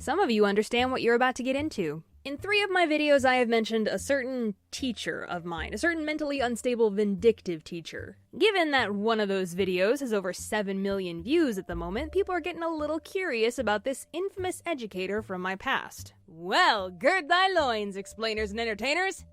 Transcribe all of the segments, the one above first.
Some of you understand what you're about to get into. In 3 of my videos, I have mentioned a certain teacher of mine, a certain mentally unstable, vindictive teacher. Given that one of those videos has over 7 million views at the moment, people are getting a little curious about this infamous educator from my past. Well, gird thy loins, explainers and entertainers!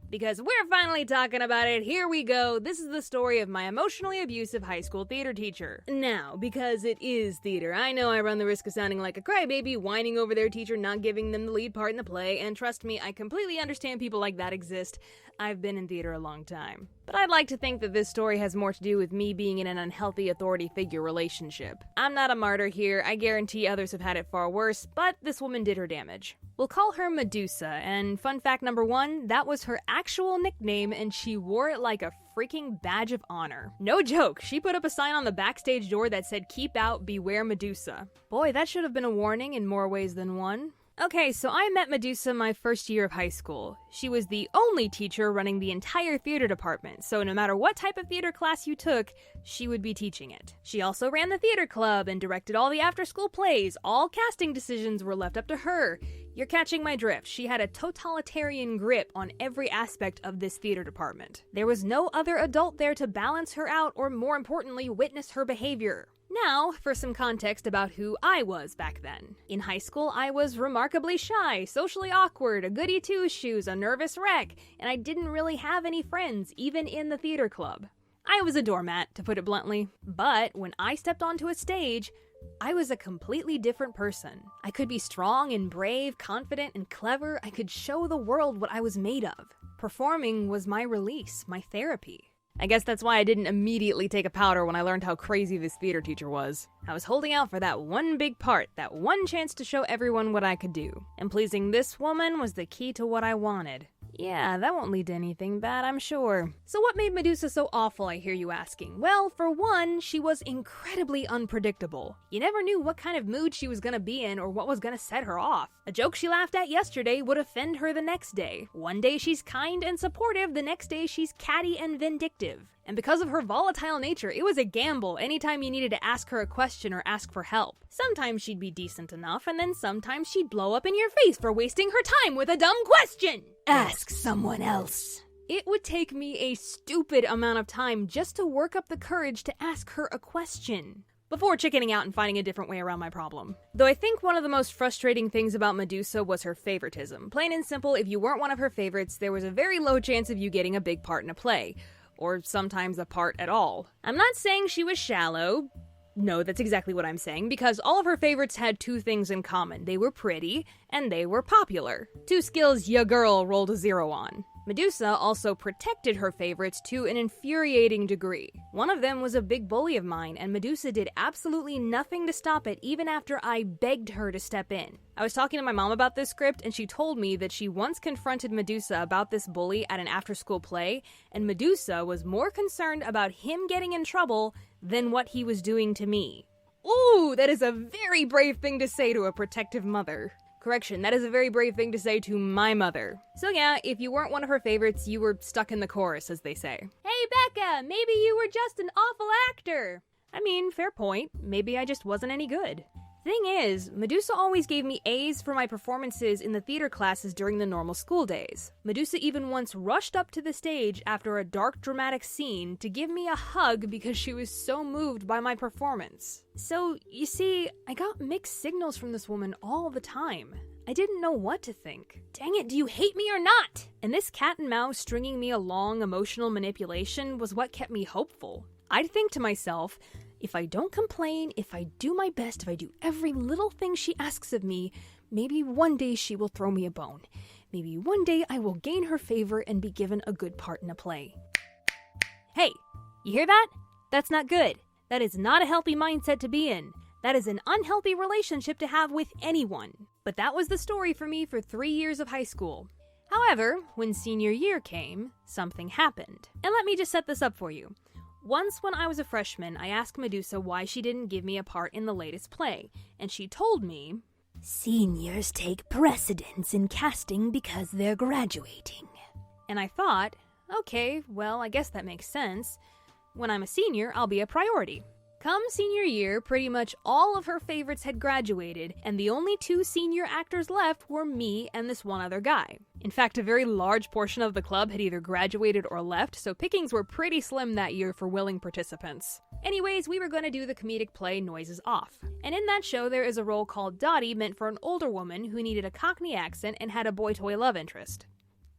Because we're finally talking about it, here we go. This is the story of my emotionally abusive high school theater teacher. Now, because it is theater, I know I run the risk of sounding like a crybaby, whining over their teacher not giving them the lead part in the play, and trust me, I completely understand people like that exist. I've been in theater a long time. But I'd like to think that this story has more to do with me being in an unhealthy authority figure relationship. I'm not a martyr here, I guarantee others have had it far worse, but this woman did her damage. We'll call her Medusa, and fun fact number 1, that was her actual nickname and she wore it like a freaking badge of honor. No joke, she put up a sign on the backstage door that said, "Keep out, beware Medusa." Boy, that should have been a warning in more ways than one. Okay, so I met Medusa my first year of high school. She was the only teacher running the entire theater department, so no matter what type of theater class you took, she would be teaching it. She also ran the theater club and directed all the after-school plays. All casting decisions were left up to her. You're catching my drift. She had a totalitarian grip on every aspect of this theater department. There was no other adult there to balance her out or, more importantly, witness her behavior. Now, for some context about who I was back then. In high school, I was remarkably shy, socially awkward, a goody two-shoes, a nervous wreck, and I didn't really have any friends, even in the theater club. I was a doormat, to put it bluntly. But when I stepped onto a stage, I was a completely different person. I could be strong and brave, confident and clever. I could show the world what I was made of. Performing was my release, my therapy. I guess that's why I didn't immediately take a powder when I learned how crazy this theater teacher was. I was holding out for that one big part, that one chance to show everyone what I could do. And pleasing this woman was the key to what I wanted. Yeah, that won't lead to anything bad, I'm sure. So what made Medusa so awful, I hear you asking? Well, for one, she was incredibly unpredictable. You never knew what kind of mood she was gonna be in or what was gonna set her off. A joke she laughed at yesterday would offend her the next day. One day she's kind and supportive, the next day she's catty and vindictive. And because of her volatile nature, it was a gamble anytime you needed to ask her a question or ask for help. Sometimes she'd be decent enough, and then sometimes she'd blow up in your face for wasting her time with a dumb question. Ask someone else. It would take me a stupid amount of time just to work up the courage to ask her a question, before chickening out and finding a different way around my problem. Though I think one of the most frustrating things about Medusa was her favoritism. Plain and simple, if you weren't one of her favorites, there was a very low chance of you getting a big part in a play. Or sometimes a part at all. I'm not saying she was shallow. No, that's exactly what I'm saying, because all of her favorites had 2 things in common. They were pretty, and they were popular. 2 skills ya girl rolled a 0 on. Medusa also protected her favorites to an infuriating degree. One of them was a big bully of mine, and Medusa did absolutely nothing to stop it even after I begged her to step in. I was talking to my mom about this script, and she told me that she once confronted Medusa about this bully at an after-school play, and Medusa was more concerned about him getting in trouble than what he was doing to me. Ooh, that is a very brave thing to say to a protective mother. Correction, that is a very brave thing to say to my mother. So yeah, if you weren't one of her favorites, you were stuck in the chorus, as they say. Hey Becca, maybe you were just an awful actor. I mean, fair point. Maybe I just wasn't any good. Thing is, Medusa always gave me A's for my performances in the theater classes during the normal school days. Medusa even once rushed up to the stage after a dark, dramatic scene to give me a hug because she was so moved by my performance. So, you see, I got mixed signals from this woman all the time. I didn't know what to think. Dang it, do you hate me or not? And this cat and mouse stringing me along emotional manipulation was what kept me hopeful. I'd think to myself, if I don't complain, if I do my best, if I do every little thing she asks of me, maybe one day she will throw me a bone. Maybe one day I will gain her favor and be given a good part in a play. Hey, you hear that? That's not good. That is not a healthy mindset to be in. That is an unhealthy relationship to have with anyone. But that was the story for me for 3 years of high school. However, when senior year came, something happened. And let me just set this up for you. Once when I was a freshman, I asked Medusa why she didn't give me a part in the latest play, and she told me, "Seniors take precedence in casting because they're graduating." And I thought, okay, well, I guess that makes sense. When I'm a senior, I'll be a priority. Come senior year, pretty much all of her favorites had graduated, and the only 2 senior actors left were me and this one other guy. In fact, a very large portion of the club had either graduated or left, so pickings were pretty slim that year for willing participants. Anyways, we were going to do the comedic play Noises Off. And in that show, there is a role called Dottie meant for an older woman who needed a Cockney accent and had a boy-toy love interest.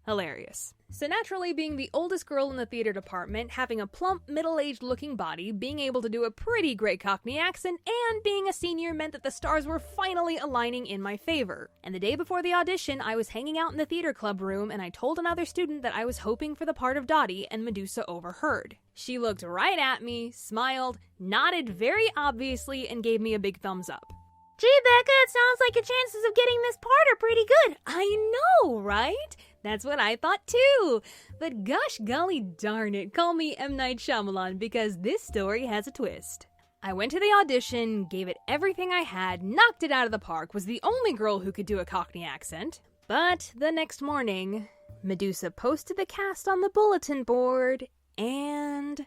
Hilarious. So naturally, being the oldest girl in the theater department, having a plump, middle-aged looking body, being able to do a pretty great Cockney accent, and being a senior meant that the stars were finally aligning in my favor. And the day before the audition, I was hanging out in the theater club room and I told another student that I was hoping for the part of Dottie, and Medusa overheard. She looked right at me, smiled, nodded very obviously, and gave me a big thumbs up. Gee, Becca, it sounds like your chances of getting this part are pretty good. I know, right? That's what I thought too. But gosh golly darn it, call me M. Night Shyamalan because this story has a twist. I went to the audition, gave it everything I had, knocked it out of the park, was the only girl who could do a Cockney accent. But the next morning, Medusa posted the cast on the bulletin board, and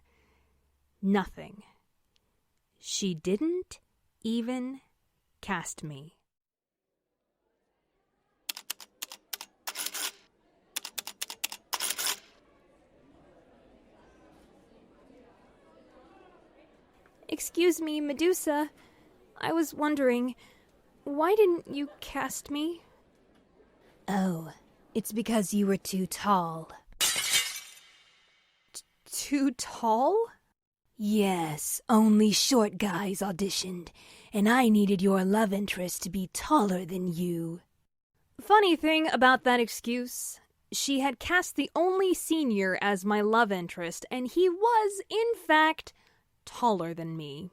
nothing. She didn't even cast me. Excuse me, Medusa. I was wondering, why didn't you cast me? Oh, it's because you were too tall. Too tall? Yes, only short guys auditioned, and I needed your love interest to be taller than you. Funny thing about that excuse, she had cast the only senior as my love interest, and he was, in fact, taller than me.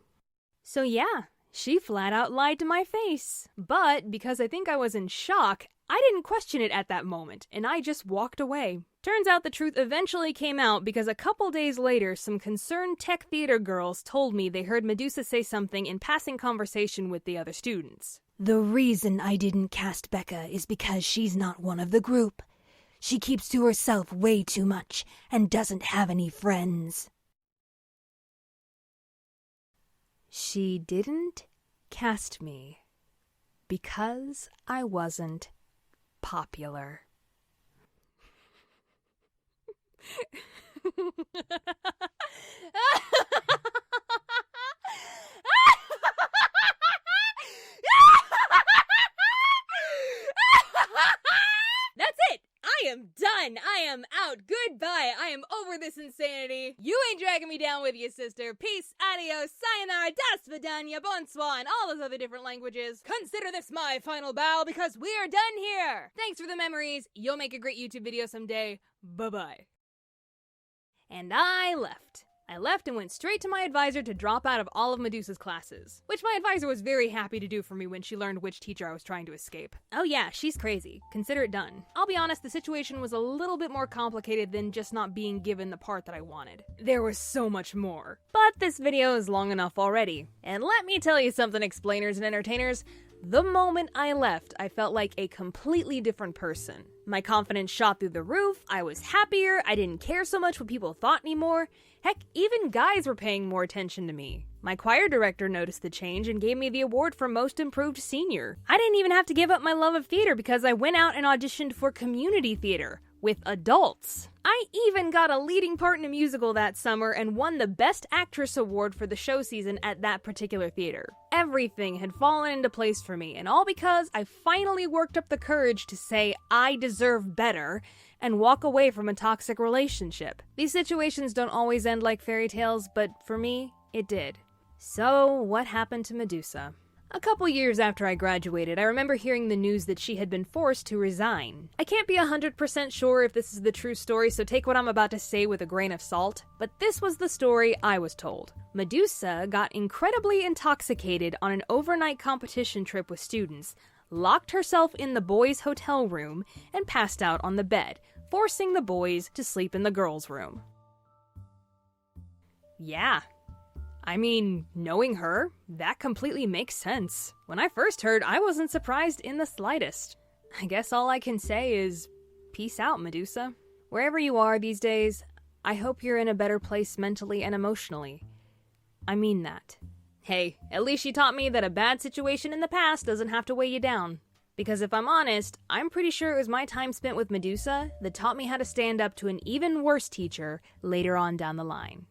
So yeah, she flat out lied to my face. But because I think I was in shock, I didn't question it at that moment, and I just walked away. Turns out the truth eventually came out because a couple days later, some concerned tech theater girls told me they heard Medusa say something in passing conversation with the other students. The reason I didn't cast Becca is because she's not one of the group. She keeps to herself way too much and doesn't have any friends. She didn't cast me because I wasn't popular. That's it! I am done! I am out! Goodbye! I am over this insanity! You ain't dragging me down with you, sister! Peace, adios, sayonara, das vidanya, bonsoir, and all those other different languages. Consider this my final bow because we are done here! Thanks for the memories. You'll make a great YouTube video someday. Bye-bye. And I left. I left and went straight to my advisor to drop out of all of Medusa's classes, which my advisor was very happy to do for me when she learned which teacher I was trying to escape. Oh yeah, she's crazy. Consider it done. I'll be honest, the situation was a little bit more complicated than just not being given the part that I wanted. There was so much more. But this video is long enough already. And let me tell you something, explainers and entertainers. The moment I left, I felt like a completely different person. My confidence shot through the roof, I was happier, I didn't care so much what people thought anymore. Heck, even guys were paying more attention to me. My choir director noticed the change and gave me the award for Most Improved Senior. I didn't even have to give up my love of theater because I went out and auditioned for community theater with adults. I even got a leading part in a musical that summer and won the Best Actress award for the show season at that particular theater. Everything had fallen into place for me, and all because I finally worked up the courage to say I deserve better and walk away from a toxic relationship. These situations don't always end like fairy tales, but for me, it did. So, what happened to Medusa? A couple years after I graduated, I remember hearing the news that she had been forced to resign. I can't be 100% sure if this is the true story, so take what I'm about to say with a grain of salt, but this was the story I was told. Medusa got incredibly intoxicated on an overnight competition trip with students, locked herself in the boys' hotel room, and passed out on the bed, forcing the boys to sleep in the girls' room. Yeah. I mean, knowing her, that completely makes sense. When I first heard, I wasn't surprised in the slightest. I guess all I can say is, peace out, Medusa. Wherever you are these days, I hope you're in a better place mentally and emotionally. I mean that. Hey, at least she taught me that a bad situation in the past doesn't have to weigh you down. Because if I'm honest, I'm pretty sure it was my time spent with Medusa that taught me how to stand up to an even worse teacher later on down the line.